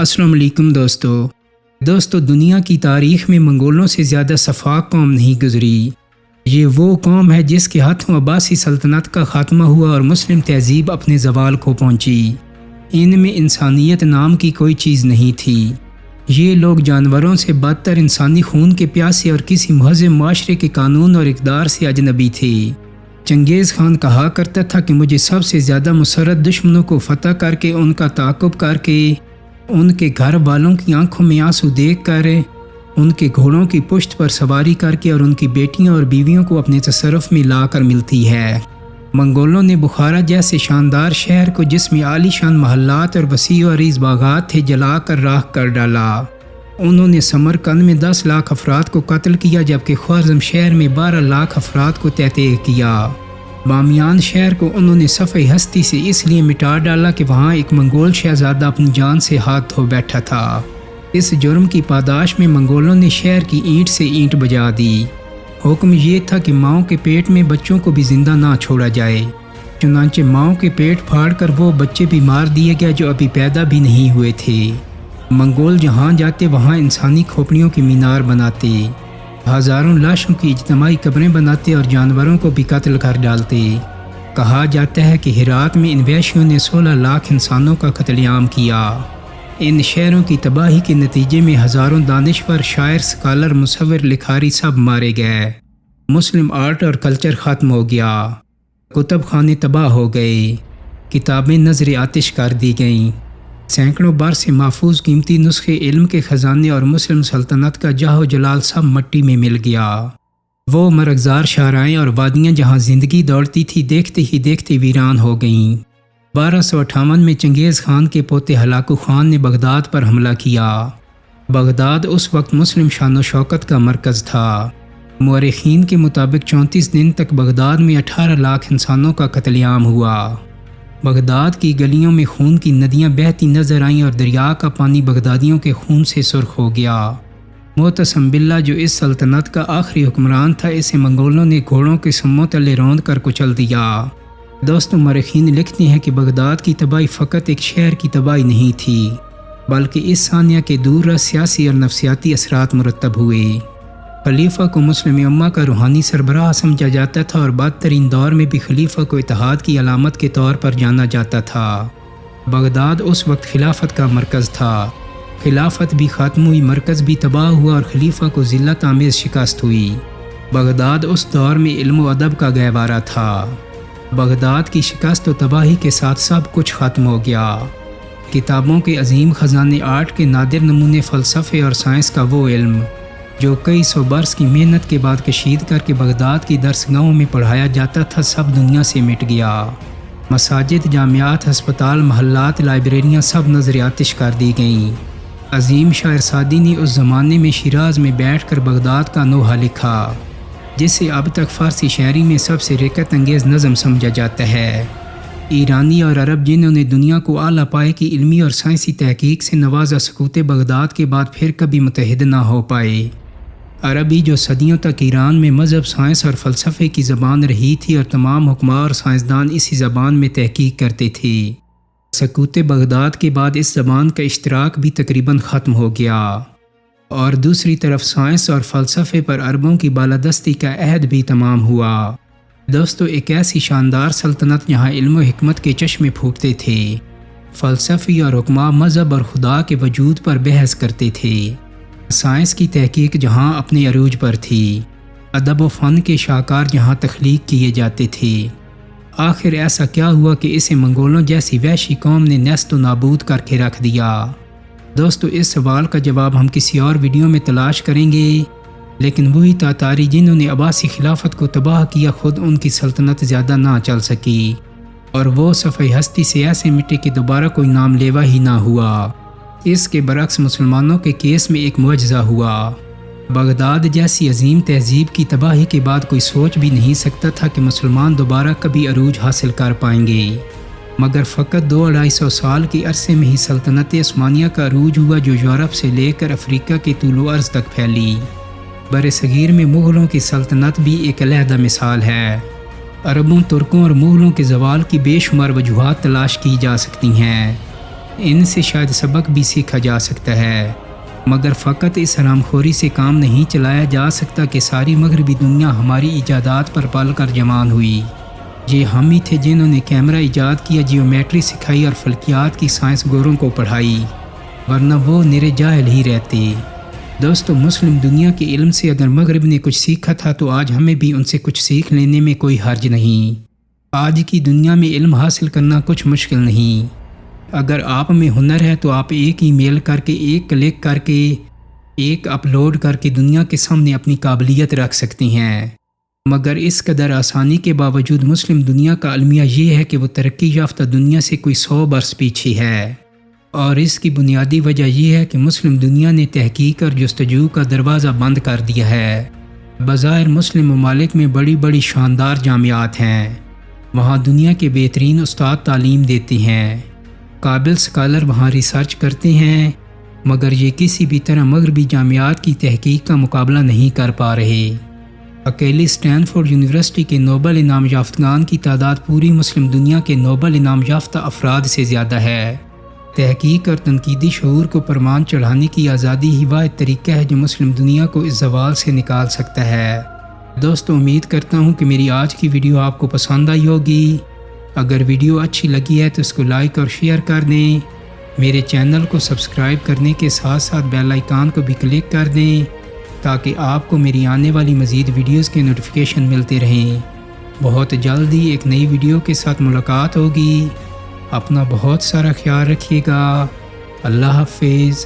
السلام علیکم دوستو دنیا کی تاریخ میں منگولوں سے زیادہ سفاک قوم نہیں گزری۔ یہ وہ قوم ہے جس کے ہاتھوں عباسی سلطنت کا خاتمہ ہوا اور مسلم تہذیب اپنے زوال کو پہنچی۔ ان میں انسانیت نام کی کوئی چیز نہیں تھی۔ یہ لوگ جانوروں سے بدتر انسانی خون کے پیاسے اور کسی مہذب معاشرے کے قانون اور اقدار سے اجنبی تھے۔ چنگیز خان کہا کرتا تھا کہ مجھے سب سے زیادہ مسرت دشمنوں کو فتح کر کے ان کا تعاقب کر کے ان کے گھر والوں کی آنکھوں میں آنسو دیکھ کر ان کے گھوڑوں کی پشت پر سواری کر کے اور ان کی بیٹیاں اور بیویوں کو اپنے تصرف میں لا کر ملتی ہے۔ منگولوں نے بخارا جیسے شاندار شہر کو جس میں عالی شان محلات اور وسیع و عریض باغات تھے جلا کر راکھ کر ڈالا۔ انہوں نے سمرقند میں 10 لاکھ افراد کو قتل کیا جبکہ خوارزم شہر میں 12 لاکھ افراد کو تہتیغ کیا۔ بامیان شہر کو انہوں نے صفحہ ہستی سے اس لیے مٹا ڈالا کہ وہاں ایک منگول شہزادہ اپنی جان سے ہاتھ دھو بیٹھا تھا۔ اس جرم کی پاداش میں منگولوں نے شہر کی اینٹ سے اینٹ بجا دی۔ حکم یہ تھا کہ ماؤں کے پیٹ میں بچوں کو بھی زندہ نہ چھوڑا جائے۔ چنانچہ ماؤں کے پیٹ پھاڑ کر وہ بچے بھی مار دیے گئے جو ابھی پیدا بھی نہیں ہوئے تھے۔ منگول جہاں جاتے وہاں انسانی کھوپڑیوں کی مینار بناتے، ہزاروں لاشوں کی اجتماعی قبریں بناتے اور جانوروں کو بھی قتل کر ڈالتے۔ کہا جاتا ہے کہ ہرات میں ان وحشیوں نے 16 لاکھ انسانوں کا قتل عام کیا۔ ان شہروں کی تباہی کے نتیجے میں ہزاروں دانشور، شاعر، سکالر، مصور، لکھاری سب مارے گئے۔ مسلم آرٹ اور کلچر ختم ہو گیا۔ کتب خانے تباہ ہو گئے۔ کتابیں نظر آتش کر دی گئیں۔ سینکڑوں بار سے محفوظ قیمتی نسخے، علم کے خزانے اور مسلم سلطنت کا جاہ و جلال سب مٹی میں مل گیا۔ وہ مرغزار شاہراہیں اور وادیاں جہاں زندگی دوڑتی تھی دیکھتے ہی دیکھتے ویران ہو گئیں۔ 1258 میں چنگیز خان کے پوتے ہلاکو خان نے بغداد پر حملہ کیا۔ بغداد اس وقت مسلم شان و شوکت کا مرکز تھا۔ مورخین کے مطابق 34 دن تک بغداد میں 18 لاکھ انسانوں کا قتل عام ہوا۔ بغداد کی گلیوں میں خون کی ندیاں بہتی نظر آئیں اور دریا کا پانی بغدادیوں کے خون سے سرخ ہو گیا۔ معتصم باللہ جو اس سلطنت کا آخری حکمران تھا، اسے منگولوں نے گھوڑوں کے سموں تلے روند کر کچل دیا۔ دوستو، مورخین لکھتے ہیں کہ بغداد کی تباہی فقط ایک شہر کی تباہی نہیں تھی بلکہ اس ثانیہ کے دور رس سیاسی اور نفسیاتی اثرات مرتب ہوئے۔ خلیفہ کو مسلم امہ کا روحانی سربراہ سمجھا جاتا تھا اور بدترین دور میں بھی خلیفہ کو اتحاد کی علامت کے طور پر جانا جاتا تھا۔ بغداد اس وقت خلافت کا مرکز تھا۔ خلافت بھی ختم ہوئی، مرکز بھی تباہ ہوا اور خلیفہ کو ذلت آمیز شکست ہوئی۔ بغداد اس دور میں علم و ادب کا گہوارہ تھا۔ بغداد کی شکست و تباہی کے ساتھ سب کچھ ختم ہو گیا۔ کتابوں کے عظیم خزانے، آرٹ کے نادر نمونے، فلسفے اور سائنس کا وہ علم جو کئی سو برس کی محنت کے بعد کشید کر کے بغداد کی درسگاہوں میں پڑھایا جاتا تھا، سب دنیا سے مٹ گیا۔ مساجد، جامعات، ہسپتال، محلات، لائبریریاں سب نظر آتش کر دی گئیں۔ عظیم شاعر سعدی نے اس زمانے میں شیراز میں بیٹھ کر بغداد کا نوحہ لکھا، جسے اب تک فارسی شاعری میں سب سے رکت انگیز نظم سمجھا جاتا ہے۔ ایرانی اور عرب جنہوں نے دنیا کو اعلیٰ پائے کی علمی اور سائنسی تحقیق سے نوازا، سکوت بغداد کے بعد پھر کبھی متحد نہ ہو پائے۔ عربی جو صدیوں تک ایران میں مذہب، سائنس اور فلسفے کی زبان رہی تھی اور تمام حکماء اور سائنسدان اسی زبان میں تحقیق کرتے تھے، سکوت بغداد کے بعد اس زبان کا اشتراک بھی تقریباً ختم ہو گیا، اور دوسری طرف سائنس اور فلسفے پر عربوں کی بالادستی کا عہد بھی تمام ہوا۔ دوستو، ایک ایسی شاندار سلطنت جہاں علم و حکمت کے چشمے پھوٹتے تھے، فلسفی اور حکماء مذہب اور خدا کے وجود پر بحث کرتے تھے، سائنس کی تحقیق جہاں اپنے عروج پر تھی، ادب و فن کے شاہکار جہاں تخلیق کیے جاتے تھے، آخر ایسا کیا ہوا کہ اسے منگولوں جیسی وحشی قوم نے نیست و نابود کر کے رکھ دیا؟ دوستو، اس سوال کا جواب ہم کسی اور ویڈیو میں تلاش کریں گے، لیکن وہی تاتاری جنہوں نے عباسی خلافت کو تباہ کیا، خود ان کی سلطنت زیادہ نہ چل سکی اور وہ صفحہ ہستی سے ایسے مٹے کہ دوبارہ کوئی نام لیوا ہی نہ ہوا۔ اس کے برعکس مسلمانوں کے کیس میں ایک معجزہ ہوا۔ بغداد جیسی عظیم تہذیب کی تباہی کے بعد کوئی سوچ بھی نہیں سکتا تھا کہ مسلمان دوبارہ کبھی عروج حاصل کر پائیں گے، مگر فقط 200-250 سال کے عرصے میں ہی سلطنت عثمانیہ کا عروج ہوا، جو یورپ سے لے کر افریقہ کے طول و عرض تک پھیلی۔ برصغیر میں مغلوں کی سلطنت بھی ایک علیحدہ مثال ہے۔ عربوں، ترکوں اور مغلوں کے زوال کی بے شمار وجوہات تلاش کی جا سکتی ہیں۔ ان سے شاید سبق بھی سیکھا جا سکتا ہے، مگر فقط اس حرام خوری سے کام نہیں چلایا جا سکتا کہ ساری مغربی دنیا ہماری ایجادات پر پل کر جوان ہوئی۔ یہ ہم ہی تھے جنہوں نے کیمرہ ایجاد کیا، جیومیٹری سکھائی اور فلکیات کی سائنس گوروں کو پڑھائی، ورنہ وہ نرے جاہل ہی رہتے۔ دوستو، مسلم دنیا کے علم سے اگر مغرب نے کچھ سیکھا تھا تو آج ہمیں بھی ان سے کچھ سیکھ لینے میں کوئی حرج نہیں۔ آج کی دنیا میں علم حاصل کرنا کچھ مشکل نہیں۔ اگر آپ میں ہنر ہے تو آپ ایک ای میل کر کے، ایک کلک کر کے، ایک اپلوڈ کر کے دنیا کے سامنے اپنی قابلیت رکھ سکتی ہیں، مگر اس قدر آسانی کے باوجود مسلم دنیا کا المیہ یہ ہے کہ وہ ترقی یافتہ دنیا سے کوئی 100 برس پیچھے ہے، اور اس کی بنیادی وجہ یہ ہے کہ مسلم دنیا نے تحقیق اور جستجو کا دروازہ بند کر دیا ہے۔ بظاہر مسلم ممالک میں بڑی بڑی شاندار جامعات ہیں، وہاں دنیا کے بہترین استاد تعلیم دیتے ہیں، قابل سکالر وہاں ریسرچ کرتے ہیں، مگر یہ کسی بھی طرح مغربی جامعات کی تحقیق کا مقابلہ نہیں کر پا رہے۔ اکیلی اسٹینفورڈ یونیورسٹی کے نوبل انعام یافتگان کی تعداد پوری مسلم دنیا کے نوبل انعام یافتہ افراد سے زیادہ ہے۔ تحقیق اور تنقیدی شعور کو پروان چڑھانے کی آزادی ہی واحد طریقہ ہے جو مسلم دنیا کو اس زوال سے نکال سکتا ہے۔ دوستو، امید کرتا ہوں کہ میری آج کی ویڈیو آپ کو پسند آئی ہوگی۔ اگر ویڈیو اچھی لگی ہے تو اس کو لائک اور شیئر کر دیں۔ میرے چینل کو سبسکرائب کرنے کے ساتھ ساتھ بیل آئیکن کو بھی کلک کر دیں تاکہ آپ کو میری آنے والی مزید ویڈیوز کے نوٹیفیکیشن ملتے رہیں۔ بہت جلدی ایک نئی ویڈیو کے ساتھ ملاقات ہوگی۔ اپنا بہت سارا خیال رکھیے گا۔ اللہ حافظ۔